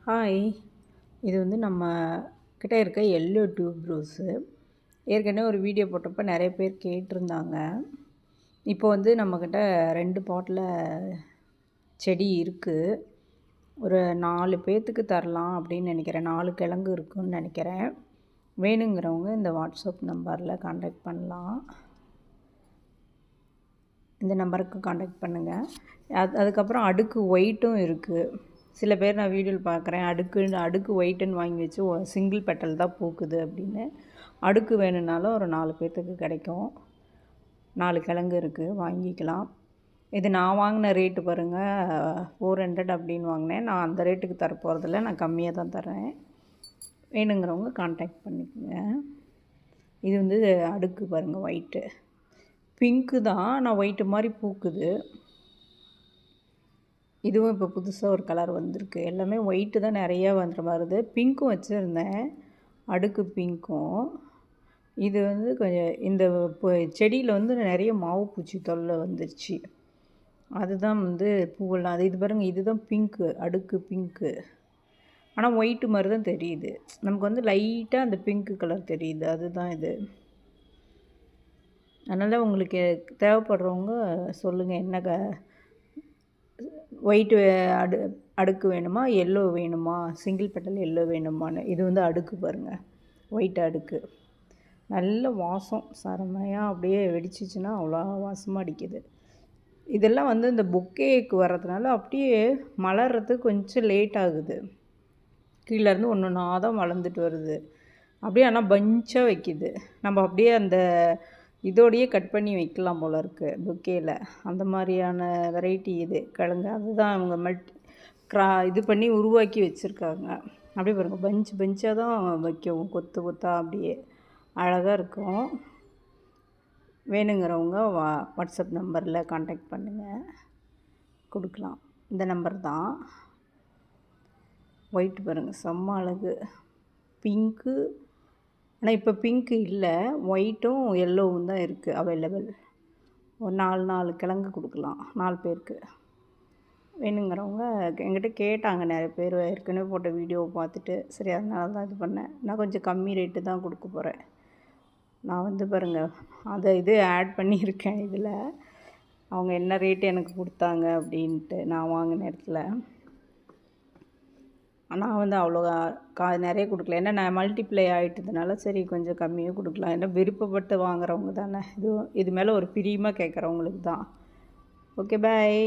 Hi. இது வந்து நம்ம கிட்ட இருக்க எல்லோ டியூப் ரோஸு. ஏற்கனவே ஒரு வீடியோ போட்டப்போ நிறைய பேர் கேட்டிருந்தாங்க. இப்போ வந்து நம்மக்கிட்ட 2 பாட்டில் செடி இருக்குது. ஒரு 4 பேர்த்துக்கு தரலாம் அப்படின்னு நினைக்கிறேன். 4 கிழங்கு இருக்குதுன்னு நினைக்கிறேன். வேணுங்கிறவங்க இந்த வாட்ஸ்அப் நம்பரில் கான்டாக்ட் பண்ணலாம். இந்த நம்பருக்கு கான்டாக்ட் பண்ணுங்கள். அதுக்கப்புறம் அடுக்கு ஒயிட்டும் இருக்குது. சில பேர் நான் வீடியோவில் பார்க்குறேன், அடுக்கு ஒயிட்டுன்னு வாங்கி வச்சு சிங்கிள் பெட்டல் தான் பூக்குது அப்படின்னு. அடுக்கு வேணும்னாலும் ஒரு 4 பேர்த்துக்கு கிடைக்கும். 4 கிழங்கு இருக்குது, வாங்கிக்கலாம். இது நான் வாங்கின ரேட்டு பாருங்கள், 400 அப்படின்னு வாங்கினேன். நான் அந்த ரேட்டுக்கு தர போகிறதில்ல, நான் கம்மியாக தான் தரேன். வேணுங்கிறவங்க கான்டாக்ட் பண்ணிக்கோங்க. இது வந்து அடுக்கு பாருங்கள், ஒயிட்டு. பிங்க்கு தான், ஆனால் ஒயிட்டு மாதிரி பூக்குது. இதுவும் இப்போ புதுசாக ஒரு கலர் வந்திருக்கு. எல்லாமே ஒயிட்டு தான் நிறையா வருது. பிங்க்கும் வச்சுருந்தேன், அடுக்கு பிங்க்கும். இது வந்து கொஞ்சம் இந்த செடியில் வந்து நிறைய மாவு பூச்சி தொல்லை வந்துருச்சு. அதுதான் வந்து பூவெல்லாம் இது பாருங்கள், இதுதான் பிங்க்கு, அடுக்கு பிங்க்கு. ஆனால் ஒயிட்டு மாதிரி தான் தெரியுது. நமக்கு வந்து லைட்டாக அந்த பிங்க்கு கலர் தெரியுது, அதுதான் இது. அதனால் உங்களுக்கு தேவைப்படுறவங்க சொல்லுங்கள், என்ன ஒயிட்டு அடுக்கு வேணுமா, எல்லோ வேணுமா, சிங்கிள் பெட்டல் எல்லோ வேணுமான்னு. இது வந்து அடுக்கு பாருங்கள், ஒயிட் அடுக்கு. நல்ல வாசம், செமையாக அப்படியே வெடிச்சிச்சின்னா அவ்வளோ வாசமாக அடிக்குது. இதெல்லாம் வந்து இந்த பொக்கேக்கு வர்றதுனால அப்படியே மலர்றதுக்கு கொஞ்சம் லேட் ஆகுது. கீழேருந்து ஒன்று ஒன்றா தான் வளர்ந்துட்டு வருது. அப்படியே ஆனால் பஞ்சாக வைக்கிது. நம்ம அப்படியே அந்த இதோடையே கட் பண்ணி வைக்கலாம் போல் இருக்குது பொக்கேயில். அந்த மாதிரியான வெரைட்டி இது கிழங்கு. அதுதான் அவங்க இது பண்ணி உருவாக்கி வச்சுருக்காங்க. அப்படியே பாருங்கள், பெஞ்சாக தான் வைக்கும், கொத்து கொத்தாக அப்படியே அழகாக இருக்கும். வேணுங்கிறவங்க வாட்ஸ்அப் நம்பரில் கான்டாக்ட் பண்ணுங்கள், கொடுக்கலாம். இந்த நம்பர் தான். ஒயிட் பாருங்கள், செம்ம அழகு. பிங்க்கு, ஆனால் இப்போ பிங்க்கு இல்லை, ஒயிட்டும் எல்லோவும் தான் இருக்குது அவைலபிள். ஒரு 4 கிழங்கு கொடுக்கலாம் 4 பேருக்கு. வேணுங்கிறவங்க என்கிட்ட கேட்டாங்க நிறைய பேர், ஏற்கனவே போட்ட வீடியோவை பார்த்துட்டு. சரி, அதனால தான் இது பண்ணேன். நான் கொஞ்சம் கம்மி ரேட்டு தான் கொடுக்க போகிறேன். நான் வந்து பாருங்கள், அதை இது ஆட் பண்ணியிருக்கேன் இதில். அவங்க என்ன ரேட்டு எனக்கு கொடுத்தாங்க அப்படின்ட்டு நான் வாங்கின இடத்துல. ஆனால் வந்து அவ்வளோ நிறைய கொடுக்கல. ஏன்னா நான் மல்டிப்ளை ஆகிட்டதுனால சரி கொஞ்சம் கம்மியாக கொடுக்கலாம். ஏன்னா விருப்பப்பட்டு வாங்குறவங்க தானே, இது மேலே ஒரு பிரியமாக கேட்குறவங்களுக்கு தான். ஓகே, பாய்.